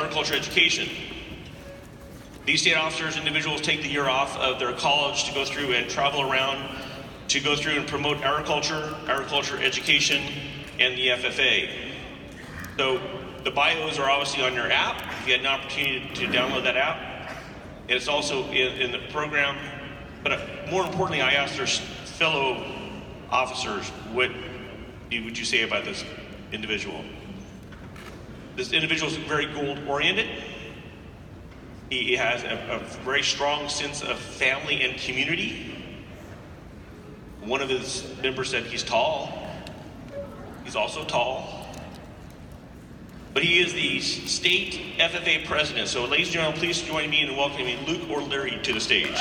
agriculture education. These state officers, individuals take the year off of their college to go through and travel around to go through and promote agriculture education, and the FFA. So the bios are obviously on your app. If you had an opportunity to download that app, it's also in the program. But more importantly, I asked their fellow officers, what would you say about this individual? This individual is very goal-oriented. He has a very strong sense of family and community. One of his members said he's tall. He's also tall. But he is the state FFA president. So ladies and gentlemen, please join me in welcoming Luke O'Leary to the stage.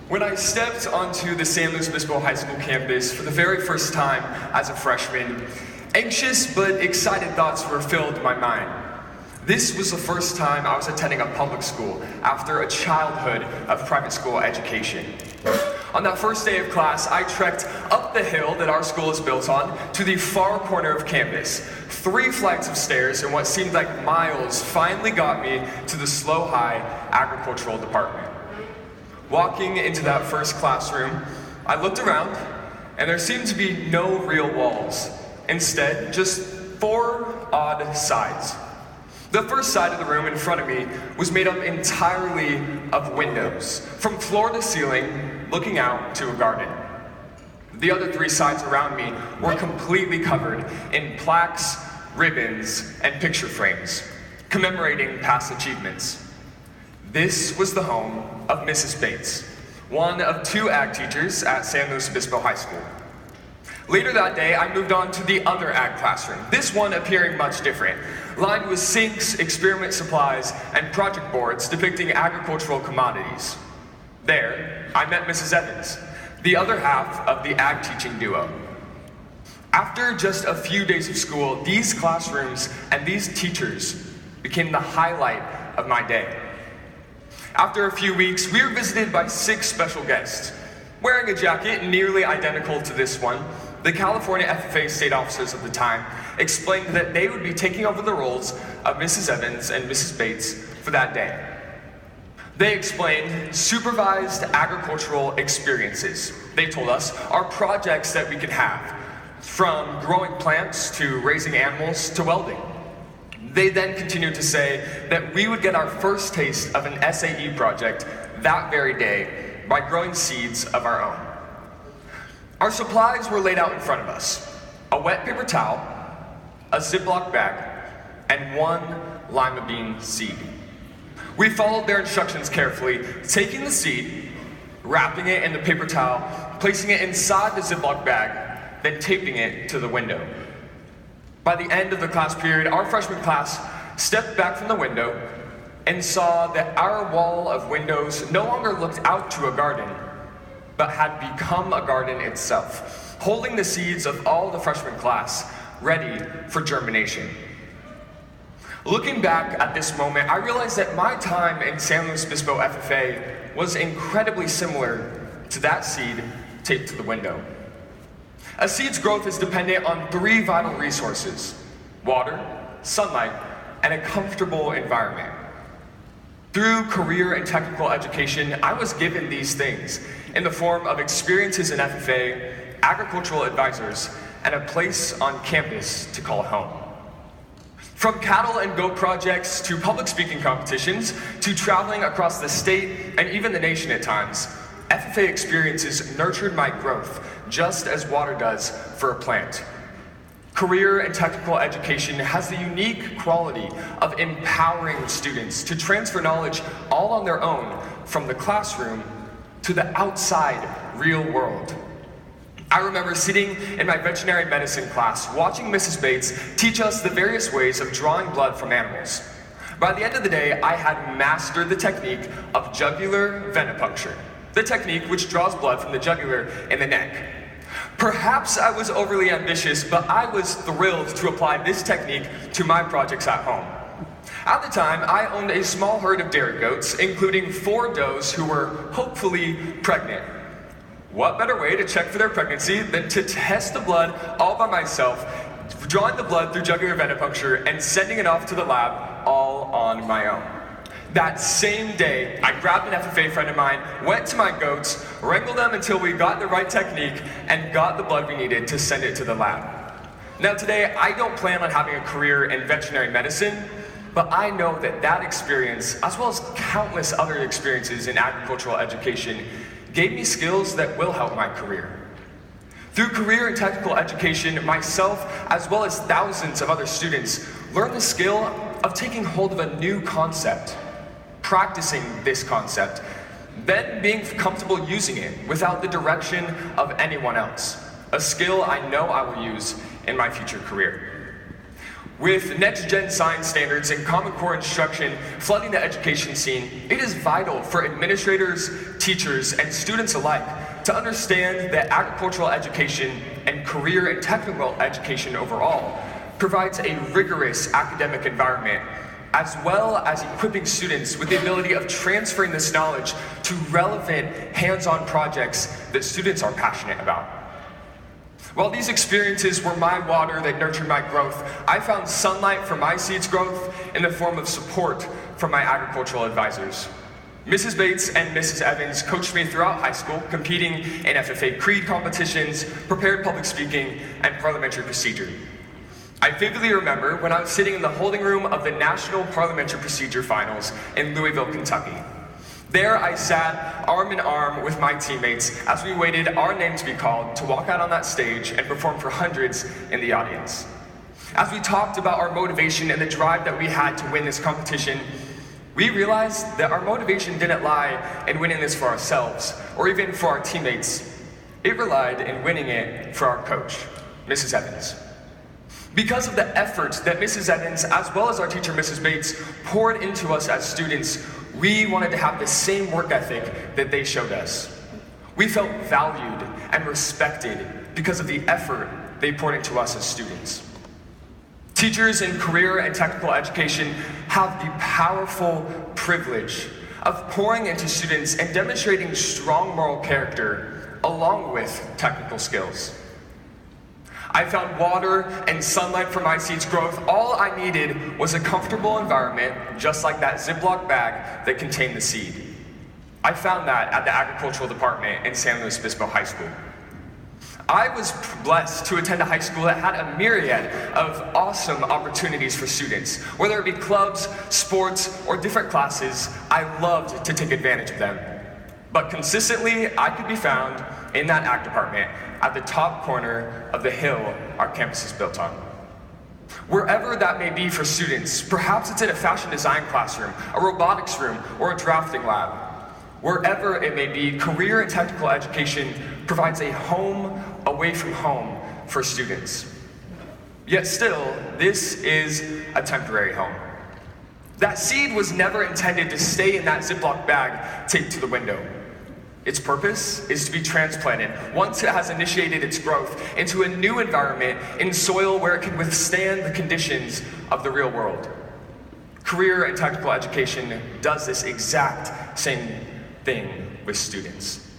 When I stepped onto the San Luis Obispo High School campus for the very first time as a freshman, anxious but excited thoughts were filled my mind. This was the first time I was attending a public school after a childhood of private school education. On that first day of class, I trekked up the hill that our school is built on to the far corner of campus. 3 flights of stairs and what seemed like miles finally got me to the Slow-High agricultural department. Walking into that first classroom, I looked around, and there seemed to be no real walls. Instead, just 4 odd sides. The first side of the room in front of me was made up entirely of windows, from floor to ceiling, looking out to a garden. The other 3 sides around me were completely covered in plaques, ribbons, and picture frames, commemorating past achievements. This was the home of Mrs. Bates, one of 2 ag teachers at San Luis Obispo High School. Later that day, I moved on to the other ag classroom, this one appearing much different, lined with sinks, experiment supplies, and project boards depicting agricultural commodities. There, I met Mrs. Evans, the other half of the ag teaching duo. After just a few days of school, these classrooms and these teachers became the highlight of my day. After a few weeks, we were visited by 6 special guests. Wearing a jacket nearly identical to this one, the California FFA state officers of the time explained that they would be taking over the roles of Mrs. Evans and Mrs. Bates for that day. They explained supervised agricultural experiences, they told us, are projects that we could have, from growing plants to raising animals to welding. They then continued to say that we would get our first taste of an SAE project that very day by growing seeds of our own. Our supplies were laid out in front of us: a wet paper towel, a Ziploc bag, and 1 lima bean seed. We followed their instructions carefully, taking the seed, wrapping it in the paper towel, placing it inside the Ziploc bag, then taping it to the window. By the end of the class period, our freshman class stepped back from the window and saw that our wall of windows no longer looked out to a garden, but had become a garden itself, holding the seeds of all the freshman class ready for germination. Looking back at this moment, I realized that my time in San Luis Obispo FFA was incredibly similar to that seed taped to the window. A seed's growth is dependent on 3 vital resources: water, sunlight, and a comfortable environment. Through career and technical education, I was given these things in the form of experiences in FFA, agricultural advisors, and a place on campus to call home. From cattle and goat projects to public speaking competitions to traveling across the state and even the nation at times, FFA experiences nurtured my growth just as water does for a plant. Career and technical education has the unique quality of empowering students to transfer knowledge all on their own from the classroom to the outside real world. I remember sitting in my veterinary medicine class watching Mrs. Bates teach us the various ways of drawing blood from animals. By the end of the day, I had mastered the technique of jugular venipuncture, the technique which draws blood from the jugular in the neck. Perhaps I was overly ambitious, but I was thrilled to apply this technique to my projects at home. At the time, I owned a small herd of dairy goats, including 4 does who were hopefully pregnant. What better way to check for their pregnancy than to test the blood all by myself, drawing the blood through jugular venipuncture and sending it off to the lab all on my own. That same day, I grabbed an FFA friend of mine, went to my goats, wrangled them until we got the right technique, and got the blood we needed to send it to the lab. Now today, I don't plan on having a career in veterinary medicine, but I know that experience, as well as countless other experiences in agricultural education, gave me skills that will help my career. Through career and technical education, myself, as well as thousands of other students, learned the skill of taking hold of a new concept, practicing this concept, then being comfortable using it without the direction of anyone else, a skill I know I will use in my future career. With next-gen science standards and Common Core instruction flooding the education scene, it is vital for administrators, teachers, and students alike to understand that agricultural education and career and technical education overall provides a rigorous academic environment, as well as equipping students with the ability of transferring this knowledge to relevant hands-on projects that students are passionate about. While these experiences were my water that nurtured my growth, I found sunlight for my seeds' growth in the form of support from my agricultural advisors. Mrs. Bates and Mrs. Evans coached me throughout high school, competing in FFA creed competitions, prepared public speaking, and parliamentary procedure. I vividly remember when I was sitting in the holding room of the National Parliamentary Procedure Finals in Louisville, Kentucky. There I sat arm in arm with my teammates as we waited our name to be called to walk out on that stage and perform for hundreds in the audience. As we talked about our motivation and the drive that we had to win this competition, we realized that our motivation didn't lie in winning this for ourselves or even for our teammates. It relied in winning it for our coach, Mrs. Evans. Because of the effort that Mrs. Evans, as well as our teacher, Mrs. Bates, poured into us as students, we wanted to have the same work ethic that they showed us. We felt valued and respected because of the effort they poured into us as students. Teachers in career and technical education have the powerful privilege of pouring into students and demonstrating strong moral character along with technical skills. I found water and sunlight for my seeds' growth. All I needed was a comfortable environment, just like that Ziploc bag that contained the seed. I found that at the agricultural department in San Luis Obispo High School. I was blessed to attend a high school that had a myriad of awesome opportunities for students. Whether it be clubs, sports, or different classes, I loved to take advantage of them. But consistently, I could be found in that ag department at the top corner of the hill our campus is built on. Wherever that may be for students, perhaps it's in a fashion design classroom, a robotics room, or a drafting lab. Wherever it may be, career and technical education provides a home away from home for students. Yet still, this is a temporary home. That seed was never intended to stay in that Ziploc bag taped to the window. Its purpose is to be transplanted, once it has initiated its growth, into a new environment in soil where it can withstand the conditions of the real world. Career and technical education does this exact same thing with students.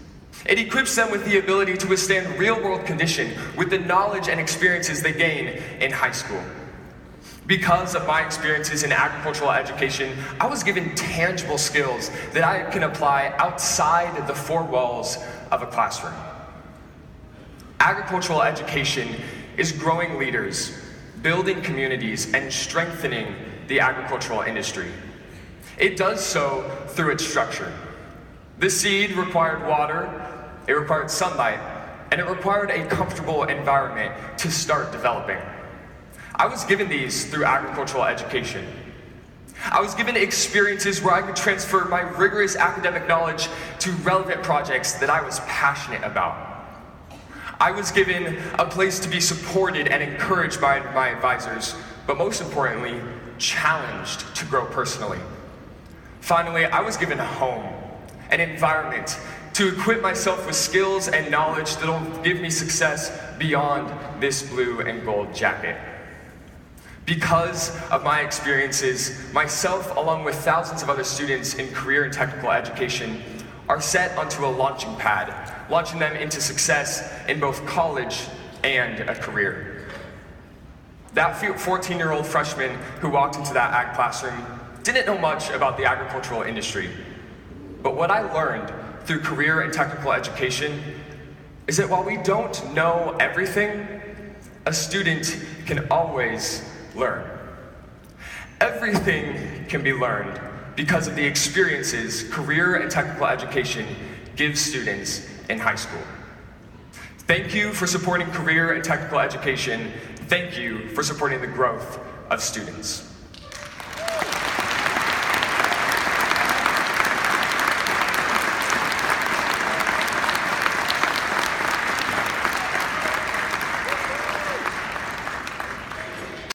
It equips them with the ability to withstand real-world condition with the knowledge and experiences they gain in high school. Because of my experiences in agricultural education, I was given tangible skills that I can apply outside the four walls of a classroom. Agricultural education is growing leaders, building communities, and strengthening the agricultural industry. It does so through its structure. The seed required water, it required sunlight, and it required a comfortable environment to start developing. I was given these through agricultural education. I was given experiences where I could transfer my rigorous academic knowledge to relevant projects that I was passionate about. I was given a place to be supported and encouraged by my advisors, but most importantly, challenged to grow personally. Finally, I was given a home, an environment to equip myself with skills and knowledge that will give me success beyond this blue and gold jacket. Because of my experiences, myself, along with thousands of other students in career and technical education, are set onto a launching pad, launching them into success in both college and a career. That 14-year-old freshman who walked into that ag classroom didn't know much about the agricultural industry. But what I learned through career and technical education is that while we don't know everything, a student can always learn. Everything can be learned because of the experiences career and technical education gives students in high school. Thank you for supporting career and technical education. Thank you for supporting the growth of students.